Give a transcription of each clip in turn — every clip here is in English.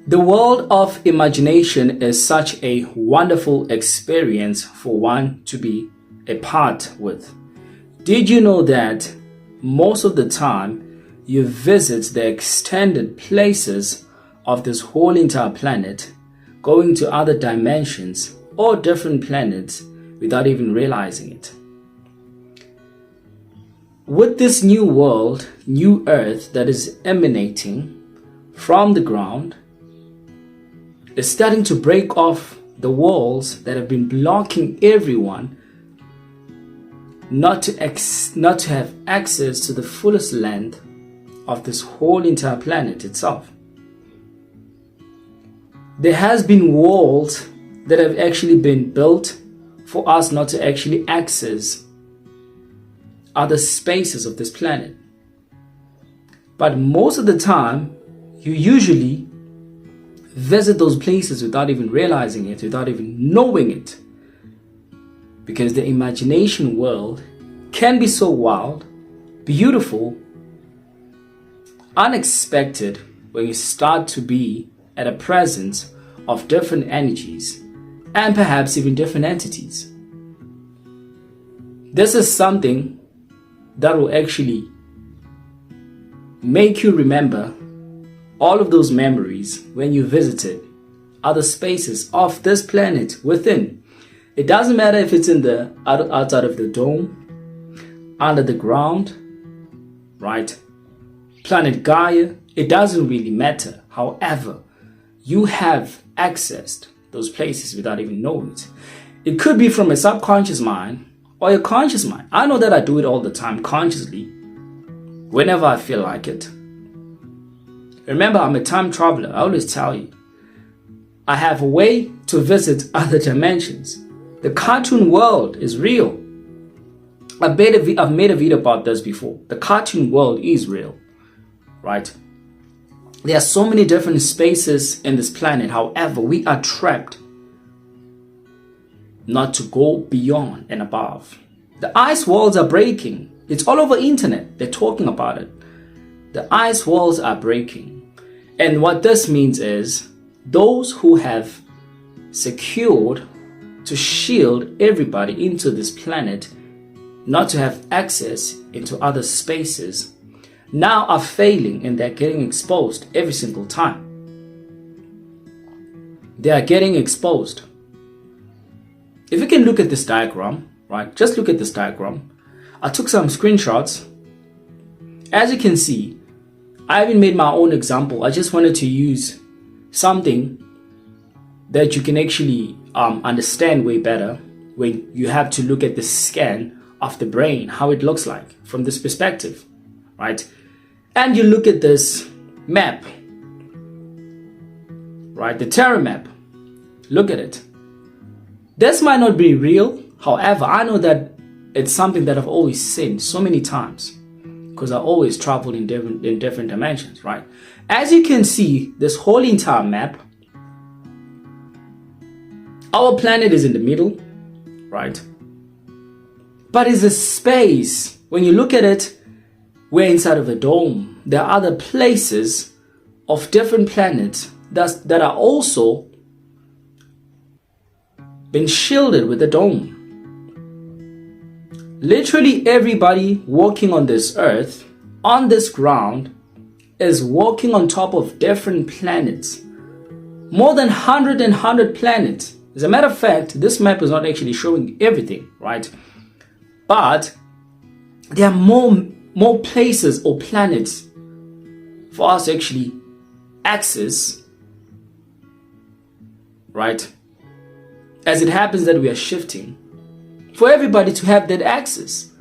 The world of imagination is such a wonderful experience for one to be a part with. Did you know that most of the time you visit the extended places of this whole entire planet, going to other dimensions or different planets without even realizing it? With this new world, new earth that is emanating from the ground, is starting to break off the walls that have been blocking everyone not to have access to the fullest length of this whole entire planet itself. There has been walls that have actually been built for us not to actually access other spaces of this planet. But most of the time, you usually visit those places without even realizing it, without even knowing it. Because the imagination world can be so wild, beautiful, unexpected when you start to be at a presence of different energies and perhaps even different entities. This is something that will actually make you remember all of those memories when you visited other spaces of this planet within. It doesn't matter if it's in the outside of the dome, under the ground, right? Planet Gaia, it doesn't really matter. However, you have accessed those places without even knowing it. It could be from a subconscious mind or a conscious mind. I know that I do it all the time consciously, whenever I feel like it. Remember, I'm a time traveler. I always tell you, I have a way to visit other dimensions. The cartoon world is real. I've made a video about this before. The cartoon world is real, right? There are so many different spaces in this planet. However, we are trapped not to go beyond and above. The ice walls are breaking. It's all over the internet. They're talking about it. The ice walls are breaking. And what this means is those who have secured to shield everybody into this planet, not to have access into other spaces, now are failing and they're getting exposed every single time. They are getting exposed. If you can look at this diagram, right? Just look at this diagram. I took some screenshots. As you can see, I even made my own example. I just wanted to use something that you can actually understand way better when you have to look at the scan of the brain, how it looks like from this perspective, right? And you look at this map, right? The Terra map. Look at it. This might not be real. However, I know that it's something that I've always seen so many times, because I always traveled in different dimensions, right? As you can see, this whole entire map, our planet is in the middle, right? But it's a space. When you look at it, we're inside of a dome. There are other places of different planets that are also been shielded with a dome. Literally everybody walking on this earth, on this ground, is walking on top of different planets. More than 100 planets. As a matter of fact, this map is not actually showing everything, right? But there are more places or planets for us to actually access, right? As it happens that we are shifting, for everybody to have that access.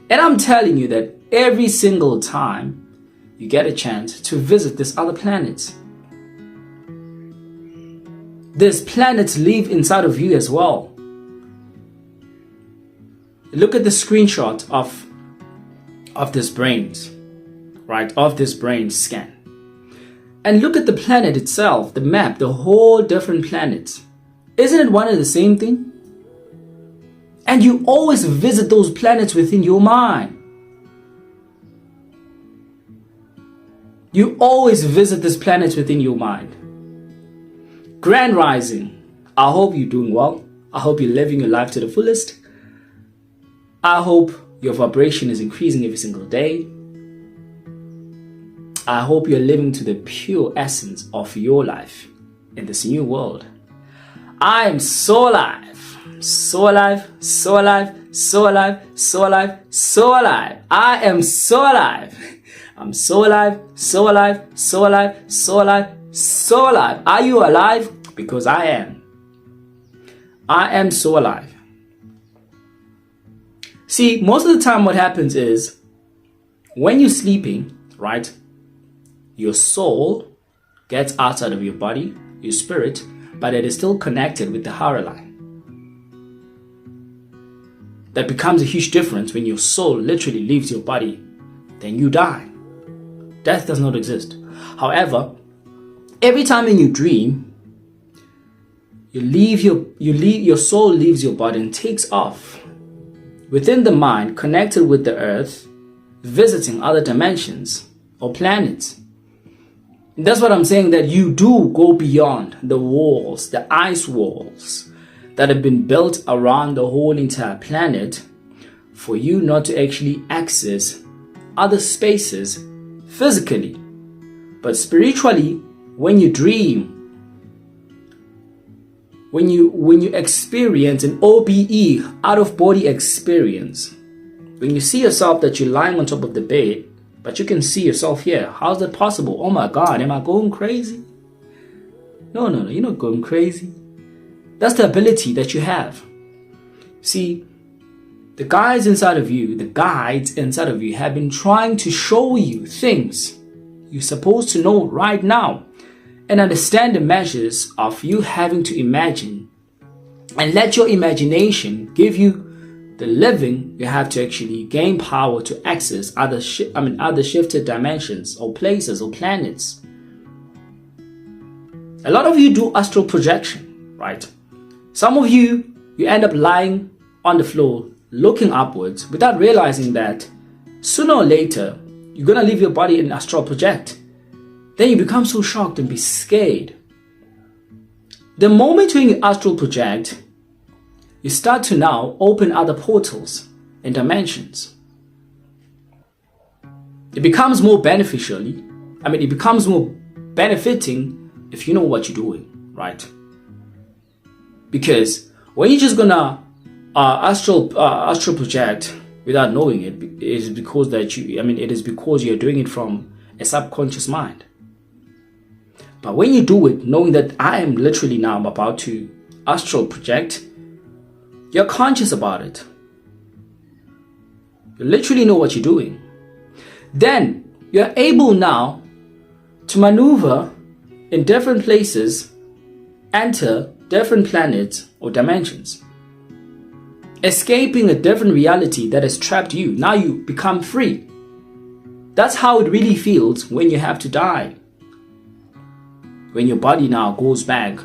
And I'm telling you that every single time you get a chance to visit these other planets, these planets live inside of you as well. Look at the screenshot of this brains, right? Of this brain scan. And look at the planet itself, the map, the whole different planets. Isn't it one and the same thing? And you always visit those planets within your mind. You always visit these planets within your mind. Grand Rising. I hope you're doing well. I hope you're living your life to the fullest. I hope your vibration is increasing every single day. I hope you're living to the pure essence of your life in this new world. I am so alive, so alive, so alive, so alive, so alive, so alive. I am so alive. I'm so alive, so alive, so alive, so alive, so alive. Are you alive? Because I am. I am so alive. See, most of the time what happens is when you're sleeping, right, your soul gets outside of your body, your spirit, but it is still connected with the higher line. That becomes a huge difference when your soul literally leaves your body, then you die. Death does not exist. However, every time when you dream, your soul leaves your body and takes off within the mind, connected with the earth, visiting other dimensions or planets. And that's what I'm saying, that you do go beyond the walls, the ice walls that have been built around the whole entire planet for you not to actually access other spaces physically. But spiritually, when you dream, when you experience an OBE, out of body experience, when you see yourself that you're lying on top of the bed, but you can see yourself here. How's that possible? Oh my God, am I going crazy? No, you're not going crazy. That's the ability that you have. See, the guides inside of you have been trying to show you things you're supposed to know right now and understand the measures of you having to imagine, and let your imagination give you the living. You have to actually gain power to access other shifted dimensions or places or planets. A lot of you do astral projection, right? Some of you end up lying on the floor looking upwards without realizing that sooner or later you're gonna leave your body and astral project. Then you become so shocked and be scared. The moment when you astral project, you start to now open other portals and dimensions. It becomes more it becomes more benefiting if you know what you're doing, right? Because when you're just gonna astral project without knowing it, it is because you're doing it from a subconscious mind. But when you do it, knowing that I'm about to astral project, you're conscious about it. You literally know what you're doing. Then you're able now to maneuver in different places, enter different planets or dimensions, escaping a different reality that has trapped you. Now you become free. That's how it really feels when you have to die. When your body now goes back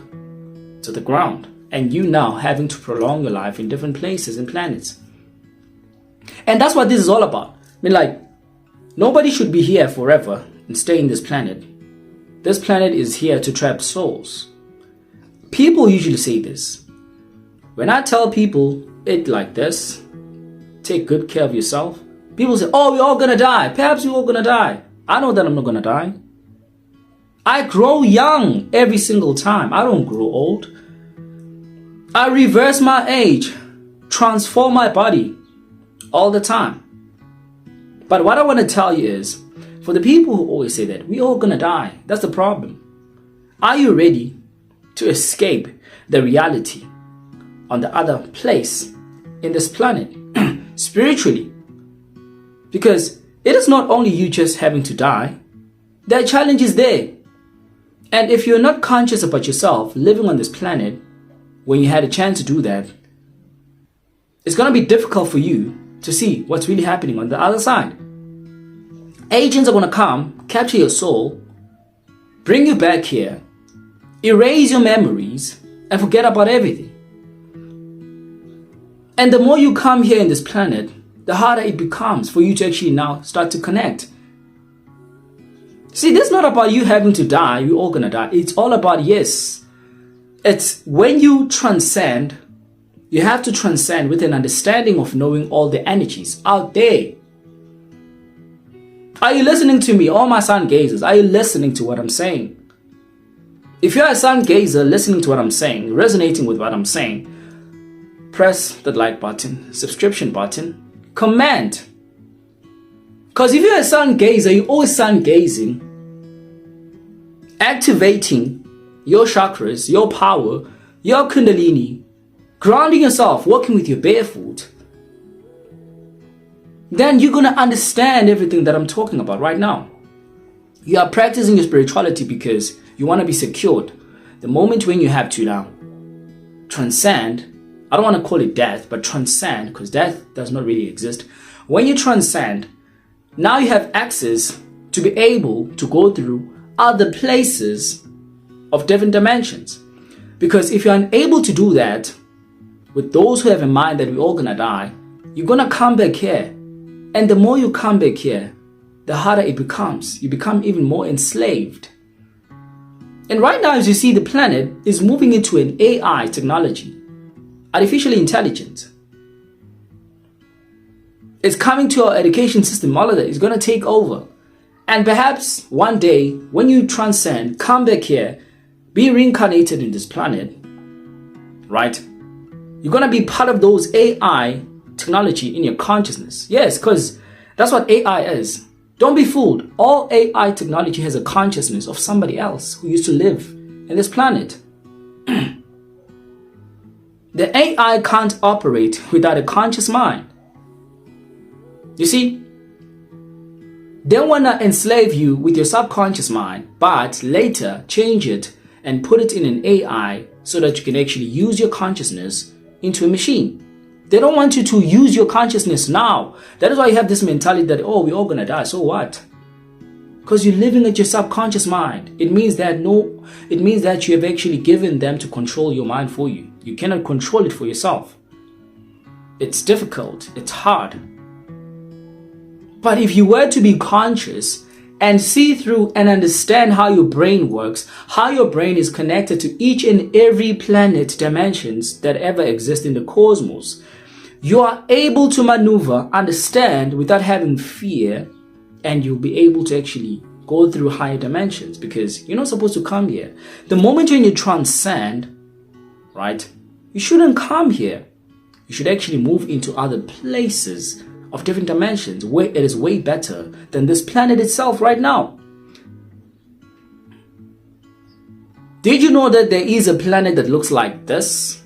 to the ground and you now having to prolong your life in different places and planets. And that's what this is all about. Nobody should be here forever and stay in this planet. This planet is here to trap souls. People usually say this. When I tell people it like this, take good care of yourself, people say, oh, we're all gonna die. Perhaps we're all gonna die. I know that I'm not gonna die. I grow young every single time. I don't grow old. I reverse my age, transform my body all the time. But what I want to tell you is, for the people who always say that we're all gonna die, that's the problem. Are you ready to escape the reality on the other place in this planet spiritually? Because it is not only you just having to die, there are challenges there. And if you're not conscious about yourself living on this planet when you had a chance to do that, it's going to be difficult for you to see what's really happening on the other side. Agents are going to come, capture your soul, bring you back here, erase your memories, and forget about everything. And the more you come here in this planet, the harder it becomes for you to actually now start to connect. See, this is not about you having to die, you're all gonna die. It's all about, yes, It's when you transcend, you have to transcend with an understanding of knowing all the energies out there. Are you listening to me? All my sun gazers, are you listening to what I'm saying? If you're a sun gazer listening to what I'm saying, resonating with what I'm saying, press the like button, subscription button, comment. Because if you're a sun gazer, you're always sun gazing, activating your chakras, your power, your kundalini, grounding yourself, walking with your barefoot, then you're going to understand everything that I'm talking about right now. You are practicing your spirituality because you want to be secured. The moment when you have to now transcend, I don't want to call it death, but transcend, because death does not really exist. When you transcend, now you have access to be able to go through other places of different dimensions. Because if you're unable to do that, with those who have in mind that we're all gonna die, you're gonna come back here. And the more you come back here, the harder it becomes. You become even more enslaved. And right now, as you see, the planet is moving into an AI technology, artificial intelligence. It's coming to our education system. All of that is gonna take over. And perhaps one day, when you transcend, come back here, be reincarnated in this planet, right? You're going to be part of those AI technology in your consciousness. Yes, because that's what AI is. Don't be fooled. All AI technology has a consciousness of somebody else who used to live in this planet. The AI can't operate without a conscious mind. You see, they want to enslave you with your subconscious mind, but later change it and put it in an AI so that you can actually use your consciousness into a machine. They don't want you to use your consciousness now. That is why you have this mentality that, oh, we're all gonna die, so what? Because you're living at your subconscious mind. It means that you have actually given them to control your mind for you. You cannot control it for yourself. It's difficult, it's hard. But if you were to be conscious and see through and understand how your brain works, how your brain is connected to each and every planet dimensions that ever exist in the cosmos, you are able to maneuver, understand without having fear, and you'll be able to actually go through higher dimensions because you're not supposed to come here. The moment when you transcend, right, you shouldn't come here. You should actually move into other places of different dimensions where it is way better than this planet itself right now. Did you know that there is a planet that looks like this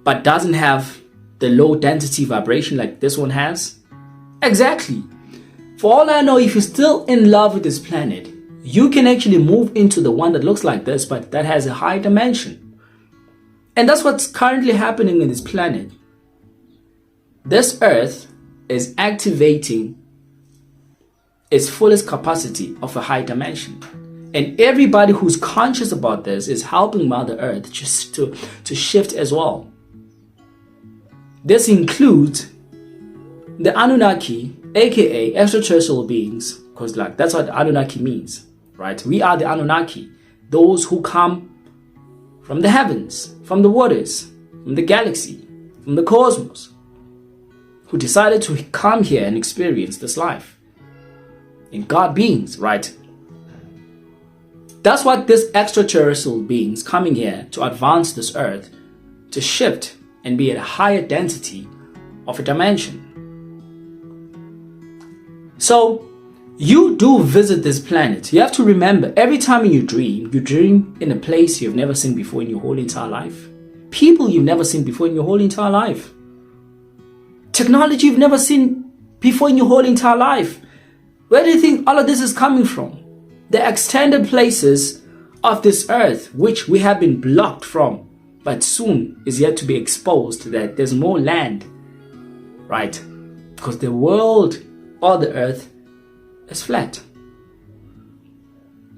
but doesn't have the low density vibration like this one has? Exactly. For all I know, if you're still in love with this planet, you can actually move into the one that looks like this but that has a high dimension. And that's what's currently happening in this planet. This earth is activating its fullest capacity of a high dimension. And everybody who's conscious about this is helping Mother Earth just to shift as well. This includes the Anunnaki, aka extraterrestrial beings, because like that's what Anunnaki means, right? We are the Anunnaki, those who come from the heavens, from the waters, from the galaxy, from the cosmos, who decided to come here and experience this life in God beings, right? That's what these extraterrestrial beings coming here to advance this earth, to shift and be at a higher density of a dimension. So you do visit this planet. You have to remember, every time you dream in a place you've never seen before in your whole entire life. People you've never seen before in your whole entire life. Technology you've never seen before in your whole entire life. Where do you think all of this is coming from? The extended places of this earth, which we have been blocked from, but soon is yet to be exposed that there's more land, right? Because the world or the earth is flat.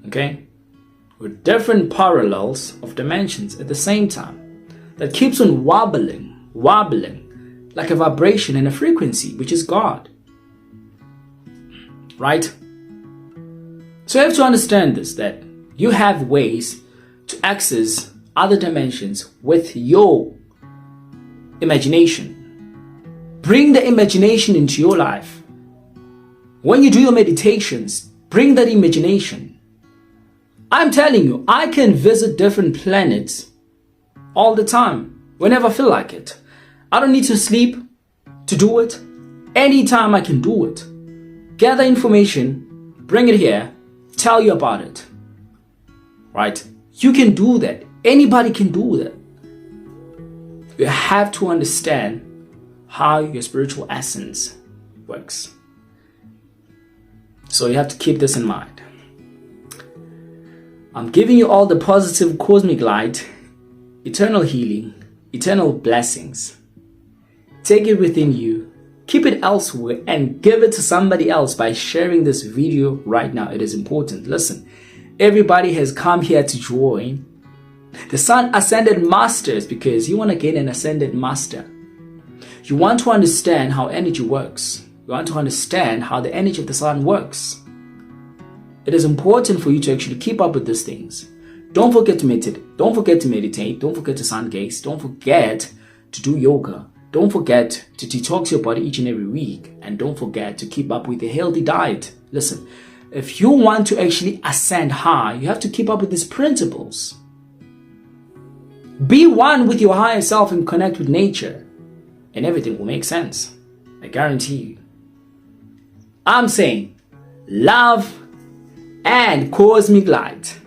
Okay? With different parallels of dimensions at the same time. That keeps on wobbling, like a vibration and a frequency, which is God. Right? So you have to understand this, that you have ways to access other dimensions with your imagination. Bring the imagination into your life. When you do your meditations, bring that imagination. I'm telling you, I can visit different planets all the time, whenever I feel like it. I don't need to sleep to do it. Anytime I can do it. Gather information, bring it here, tell you about it. Right? You can do that. Anybody can do that. You have to understand how your spiritual essence works. So you have to keep this in mind. I'm giving you all the positive cosmic light, eternal healing, eternal blessings. Take it within you, keep it elsewhere, and give it to somebody else by sharing this video right now. It is important. Listen, everybody has come here to join the Sun Ascended Masters because you want to gain an Ascended Master. You want to understand how energy works. You want to understand how the energy of the sun works. It is important for you to actually keep up with these things. Don't forget to meditate. Don't forget to meditate. Don't forget to sun gaze. Don't forget to do yoga. Don't forget to detox your body each and every week. And don't forget to keep up with a healthy diet. Listen, if you want to actually ascend high, you have to keep up with these principles. Be one with your higher self and connect with nature. And everything will make sense. I guarantee you. I'm saying love and cosmic light.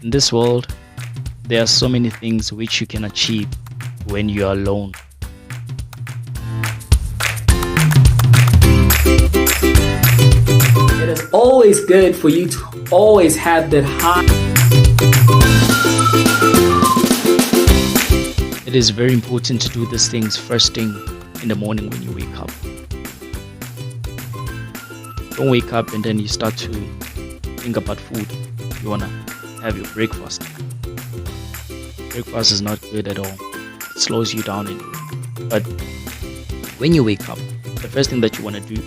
In this world, there are so many things which you can achieve when you are alone. It is always good for you to always have that high. It is very important to do these things first thing in the morning when you wake up. Don't wake up and then you start to think about food. You want to have your breakfast. Breakfast is not good at all. It slows you down anyway. But when you wake up, the first thing that you want to do